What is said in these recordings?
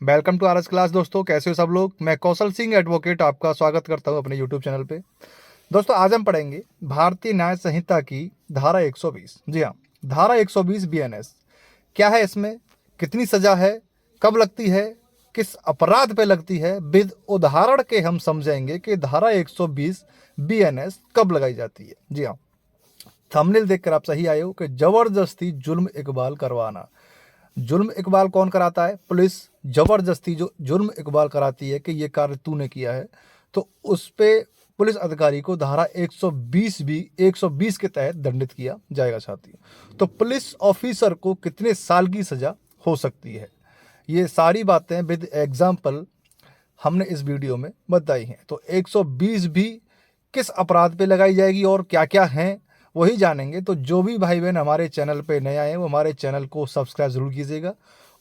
Welcome to RS class. दोस्तों कैसे हो सब लोग। मैं कौशल सिंह एडवोकेट आपका स्वागत करता हूं अपने यूट्यूब चैनल पे। दोस्तों आज हम पढ़ेंगे भारतीय न्याय संहिता की धारा 120। जी हाँ, धारा 120 बीएनएस क्या है, इसमें कितनी सजा है, कब लगती है, किस अपराध पे लगती है, विद उदाहरण के हम समझेंगे कि धारा 120 बीएनएस कब लगाई जाती है। जी हाँ, थंबनेल देखकर आप सही आए हो कि जबरदस्ती जुल्म इकबाल करवाना। जुल्म इकबाल कौन कराता है? पुलिस जबरदस्ती जो जुल्म इकबाल कराती है कि ये कार्य तूने किया है, तो उस पे पुलिस अधिकारी को धारा 120 के तहत दंडित किया जाएगा साथियों। तो पुलिस ऑफिसर को कितने साल की सजा हो सकती है, ये सारी बातें विद एग्जाम्पल हमने इस वीडियो में बताई हैं। तो 120 भी किस अपराध पे लगाई जाएगी और क्या क्या हैं वही जानेंगे। तो जो भी भाई बहन हमारे चैनल पे नए आए हैं वो हमारे चैनल को सब्सक्राइब जरूर कीजिएगा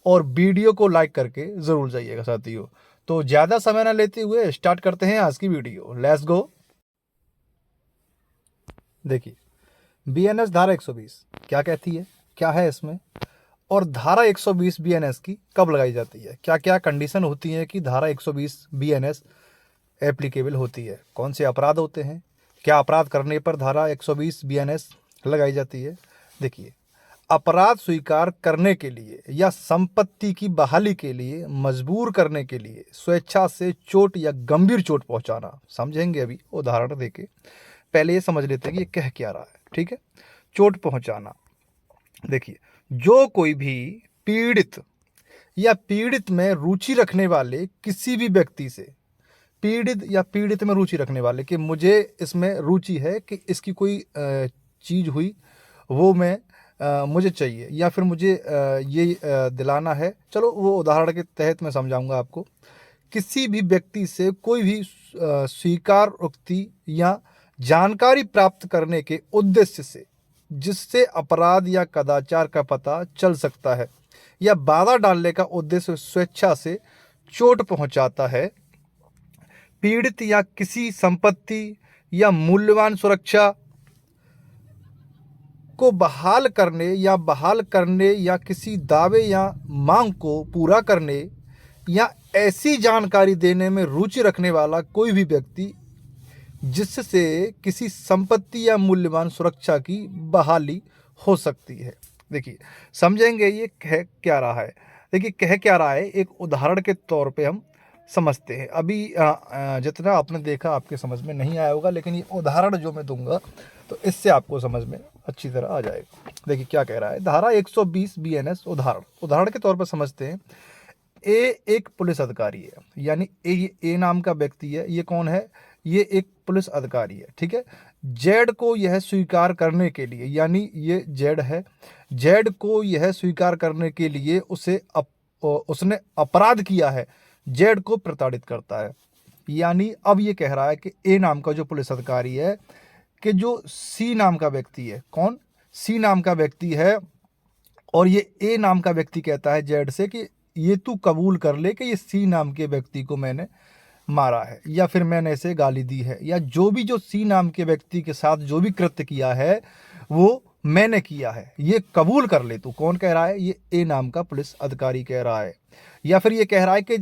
और वीडियो को लाइक करके ज़रूर जाइएगा साथियों। तो ज़्यादा समय ना लेते हुए स्टार्ट करते हैं आज की वीडियो। Let's go. देखिए, बीएनएस धारा 120 क्या कहती है, क्या है इसमें, और धारा 120 बीएनएस की कब लगाई जाती है, क्या क्या कंडीशन होती है कि धारा 120 बीएनएस एप्लीकेबल होती है, कौन से अपराध होते हैं, क्या अपराध करने पर धारा 120 बीएनएस लगाई जाती है। देखिए, अपराध स्वीकार करने के लिए या संपत्ति की बहाली के लिए मजबूर करने के लिए स्वेच्छा से चोट या गंभीर चोट पहुंचाना, समझेंगे अभी उदाहरण देके। पहले ये समझ लेते हैं कि ये कह क्या रहा है। ठीक है, चोट पहुंचाना। देखिए, जो कोई भी पीड़ित या पीड़ित में रुचि रखने वाले किसी भी व्यक्ति से, पीड़ित या पीड़ित में रुचि रखने वाले कि मुझे इसमें रुचि है कि इसकी कोई चीज़ हुई वो मैं मुझे चाहिए या फिर मुझे ये दिलाना है, चलो वो उदाहरण के तहत मैं समझाऊंगा आपको। किसी भी व्यक्ति से कोई भी स्वीकारोक्ति या जानकारी प्राप्त करने के उद्देश्य से जिससे अपराध या कदाचार का पता चल सकता है या बाधा डालने का उद्देश्य स्वेच्छा से चोट पहुंचाता है, पीड़ित या किसी संपत्ति या मूल्यवान सुरक्षा को बहाल करने या किसी दावे या मांग को पूरा करने या ऐसी जानकारी देने में रुचि रखने वाला कोई भी व्यक्ति जिससे किसी संपत्ति या मूल्यवान सुरक्षा की बहाली हो सकती है। देखिए, समझेंगे ये कह क्या रहा है। देखिए, कह क्या रहा है एक उदाहरण के तौर पे हम समझते हैं। अभी जितना आपने देखा आपके समझ में नहीं आया होगा, लेकिन ये उदाहरण जो मैं दूंगा तो इससे आपको समझ में अच्छी तरह आ जाएगा। देखिए क्या कह रहा है, धारा 120 बीएनएस उदाहरण के तौर पर समझते हैं। ए एक पुलिस अधिकारी है, यानी ए नाम का व्यक्ति है। ये कौन है? ये एक पुलिस अधिकारी है। ठीक है, जेड को यह स्वीकार करने के लिए, यानी ये जेड है, जेड को यह स्वीकार करने के लिए उसने अपराध किया है, जेड को प्रताड़ित करता है। यानी अब ये कह रहा है कि ए नाम का जो पुलिस अधिकारी है कि जो सी नाम का व्यक्ति है, कौन? सी नाम का व्यक्ति है, और ये ए नाम का व्यक्ति कहता है जेड से कि ये तू कबूल कर ले कि ये सी नाम के व्यक्ति को मैंने मारा है या फिर मैंने इसे गाली दी है, या जो भी जो सी नाम के व्यक्ति के साथ जो भी कृत्य किया है वो मैंने किया है, ये कबूल कर ले तू। कौन कह रहा है? ये ए नाम का पुलिस अधिकारी कह रहा है। या फिर ये कह रहा है कि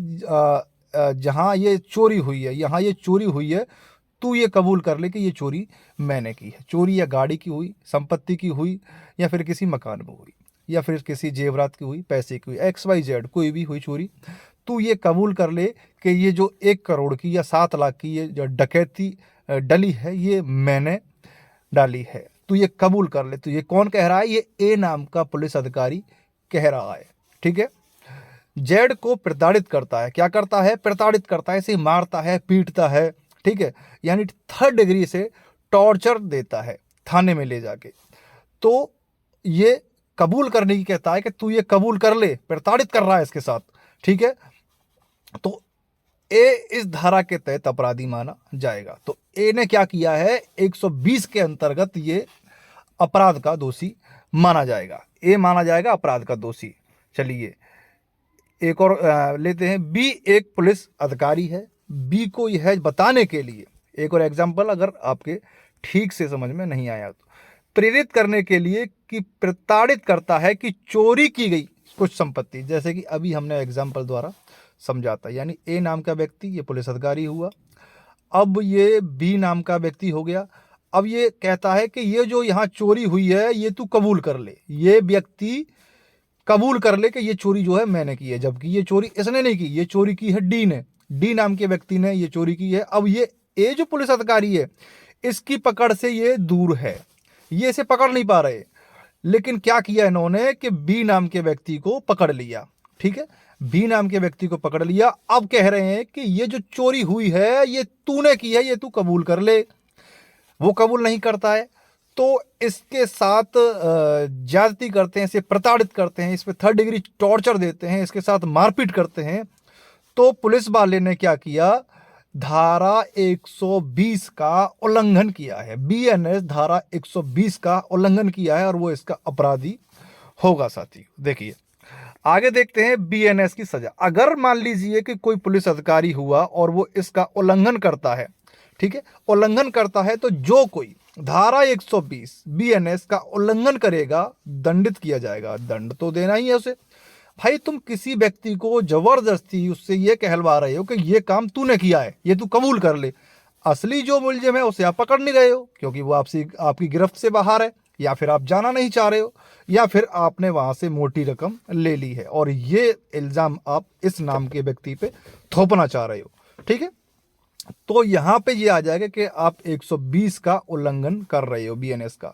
जहाँ ये चोरी हुई है, यहाँ ये चोरी हुई है, तू ये कबूल कर ले कि ये चोरी मैंने की है। चोरी या गाड़ी की हुई, संपत्ति की हुई, या फिर किसी मकान में हुई, या फिर किसी जेवरात की हुई, पैसे की हुई, XYZ कोई भी हुई चोरी, तू ये कबूल कर ले कि ये जो 1 करोड़ की या 7 लाख की ये जो डकैती डली है ये मैंने डाली है, तू ये कबूल कर ले। तो ये कौन कह रहा है? ये ए नाम का पुलिस अधिकारी कह रहा है। ठीक है, जेड को प्रताड़ित करता है। क्या करता है? प्रताड़ित करता है, इसे मारता है, पीटता है। ठीक है, यानी 3rd डिग्री से टॉर्चर देता है थाने में ले जाके। तो ये कबूल करने की कहता है कि तू ये कबूल कर ले, प्रताड़ित कर रहा है इसके साथ। ठीक है, तो ए इस धारा के तहत अपराधी माना जाएगा। तो ए ने क्या किया है? 120 के अंतर्गत ये अपराध का दोषी माना जाएगा, ए माना जाएगा अपराध का दोषी। चलिए एक और लेते हैं। बी एक पुलिस अधिकारी है, बी को यह बताने के लिए, एक और एग्जाम्पल अगर आपके ठीक से समझ में नहीं आया तो, प्रेरित करने के लिए कि प्रताड़ित करता है कि चोरी की गई कुछ संपत्ति, जैसे कि अभी हमने एग्जाम्पल द्वारा समझा था। यानी ए नाम का व्यक्ति ये पुलिस अधिकारी हुआ, अब ये बी नाम का व्यक्ति हो गया। अब ये कहता है कि ये जो यहाँ चोरी हुई है ये तू कबूल कर ले, ये व्यक्ति कबूल कर ले कि ये चोरी जो है मैंने की है, जबकि ये चोरी इसने नहीं की, ये चोरी की है डी ने, डी नाम के व्यक्ति ने ये चोरी की है। अब ये ए जो पुलिस अधिकारी है इसकी पकड़ से ये दूर है, ये इसे पकड़ नहीं पा रहे, लेकिन क्या किया इन्होंने कि बी नाम के व्यक्ति को पकड़ लिया। ठीक है, बी नाम के व्यक्ति को पकड़ लिया। अब कह रहे हैं कि ये जो चोरी हुई है ये तूने की है, ये तू कबूल कर ले। वो कबूल नहीं करता है तो इसके साथ ज्यादती करते हैं, इसे प्रताड़ित करते हैं, इस पे 3rd डिग्री टॉर्चर देते हैं, इसके साथ मारपीट करते हैं। तो पुलिस वाले ने क्या किया, धारा 120 का उल्लंघन किया है, बीएनएस धारा 120 का उल्लंघन किया है और वो इसका अपराधी होगा। साथी देखिए आगे देखते हैं बीएनएस की सजा। अगर मान लीजिए कि कोई पुलिस अधिकारी हुआ और वो इसका उल्लंघन करता है, ठीक है, उल्लंघन करता है, तो जो कोई धारा 120 बीएनएस का उल्लंघन करेगा दंडित किया जाएगा। दंड तो देना ही है उसे। भाई तुम किसी व्यक्ति को जबरदस्ती उससे ये कहलवा रहे हो कि ये काम तूने किया है, ये तू कबूल कर ले, असली जो मुलजिम है उसे आप पकड़ नहीं रहे हो क्योंकि वो आपकी गिरफ्त से बाहर है, या फिर आप जाना नहीं चाह रहे हो, या फिर आपने वहां से मोटी रकम ले ली है और ये इल्जाम आप इस नाम के व्यक्ति पे थोपना चाह रहे हो। ठीक है, तो यहां पे ये आ जाएगा कि आप 120 का उल्लंघन कर रहे हो बीएनएस का।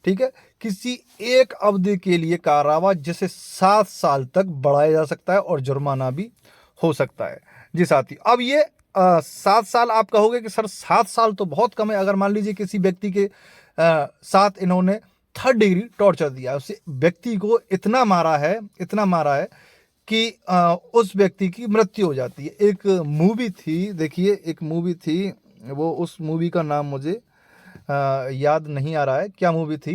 ठीक है, किसी एक अवधि के लिए कारावास जिसे 7 साल तक बढ़ाया जा सकता है और जुर्माना भी हो सकता है। जी साथी, अब ये 7 साल आप कहोगे कि सर 7 साल तो बहुत कम है। अगर मान लीजिए किसी व्यक्ति के साथ इन्होंने 3rd डिग्री टॉर्चर दिया, उस व्यक्ति को इतना मारा है कि उस व्यक्ति की मृत्यु हो जाती है। एक मूवी थी, देखिए एक मूवी थी, वो उस मूवी का नाम मुझे याद नहीं आ रहा है क्या मूवी थी।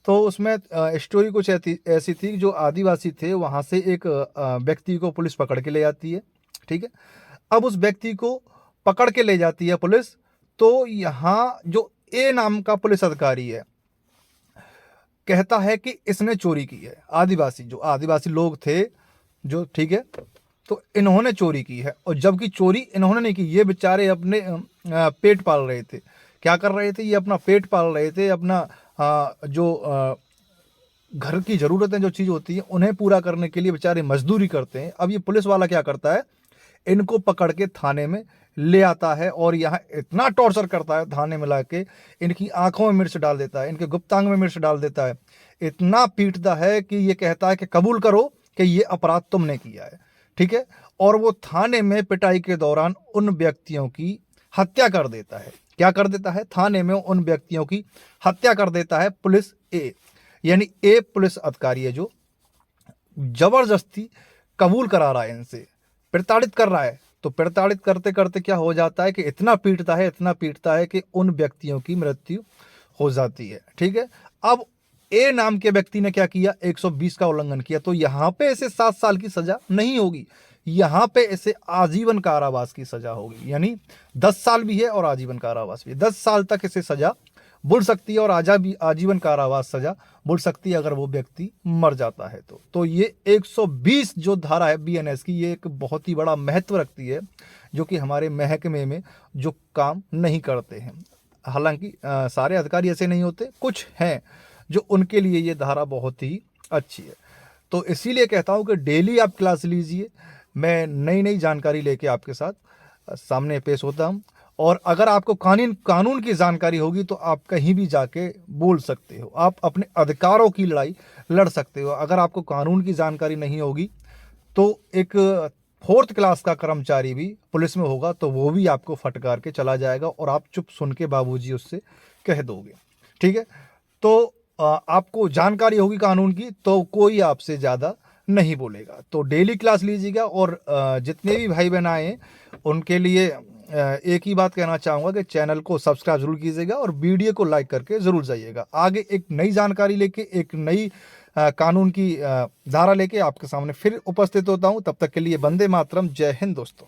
तो उसमें स्टोरी कुछ ऐसी थी, जो आदिवासी थे वहाँ से एक व्यक्ति को पुलिस पकड़ के ले जाती है। ठीक है, अब उस व्यक्ति को पकड़ के ले जाती है पुलिस, तो यहाँ जो ए नाम का पुलिस अधिकारी है कहता है कि इसने चोरी की है। आदिवासी लोग थे जो, ठीक है, तो इन्होंने चोरी की है, और जबकि चोरी इन्होंने नहीं की, ये बेचारे अपने पेट पाल रहे थे। क्या कर रहे थे, ये अपना पेट पाल रहे थे, अपना जो घर की ज़रूरतें जो चीज़ होती है उन्हें पूरा करने के लिए बेचारे मजदूरी करते हैं। अब ये पुलिस वाला क्या करता है, इनको पकड़ के थाने में ले आता है और यहाँ इतना टॉर्चर करता है, थाने में ला के इनकी आंखों में मिर्च डाल देता है, इनके गुप्तांग में मिर्च डाल देता है, इतना पीटता है कि ये कहता है कि कबूल करो कि ये अपराध तुमने किया है। ठीक है, और वो थाने में पिटाई के दौरान उन व्यक्तियों की हत्या कर देता है। क्या कर देता है, थाने में उन व्यक्तियों की हत्या कर देता है पुलिस ए, यानी ए पुलिस अधिकारी है जो जबरदस्ती कबूल करा रहा है, इनसे प्रताड़ित कर रहा है। तो प्रताड़ित करते करते क्या हो जाता है कि इतना पीटता है कि उन व्यक्तियों की मृत्यु हो जाती है। ठीक है, अब ए नाम के व्यक्ति ने क्या किया, 120 का उल्लंघन किया, तो यहाँ पे इसे 7 साल की सजा नहीं होगी, यहाँ पे इसे आजीवन कारावास की सजा होगी। यानी 10 साल भी है और आजीवन कारावास भी, 10 साल तक इसे सजा बुल सकती है और आजीवन कारावास सजा बुल सकती है अगर वो व्यक्ति मर जाता है। तो ये 120 जो धारा है बीएनएस की, ये एक बहुत ही बड़ा महत्व रखती है, जो कि हमारे महकमे में जो काम नहीं करते हैं। हालांकि सारे अधिकारी ऐसे नहीं होते, कुछ हैं जो उनके लिए ये धारा बहुत ही अच्छी है। तो इसीलिए कहता हूँ कि डेली आप क्लास लीजिए, मैं नई जानकारी लेके आपके साथ सामने पेश होता हूँ। और अगर आपको कानून की जानकारी होगी तो आप कहीं भी जाके बोल सकते हो, आप अपने अधिकारों की लड़ाई लड़ सकते हो। अगर आपको कानून की जानकारी नहीं होगी तो एक 4th क्लास का कर्मचारी भी पुलिस में होगा तो वो भी आपको फटकार के चला जाएगा और आप चुप सुन के बाबूजी उससे कह दोगे। ठीक है, तो आपको जानकारी होगी कानून की तो कोई आपसे ज़्यादा नहीं बोलेगा। तो डेली क्लास लीजिएगा। और जितने भी भाई बहन आए हैं उनके लिए एक ही बात कहना चाहूँगा कि चैनल को सब्सक्राइब जरूर कीजिएगा और वीडियो को लाइक करके ज़रूर जाइएगा। आगे एक नई जानकारी लेके, एक नई कानून की धारा लेके आपके सामने फिर उपस्थित होता हूँ। तब तक के लिए वंदे मातरम, जय हिंद दोस्तों।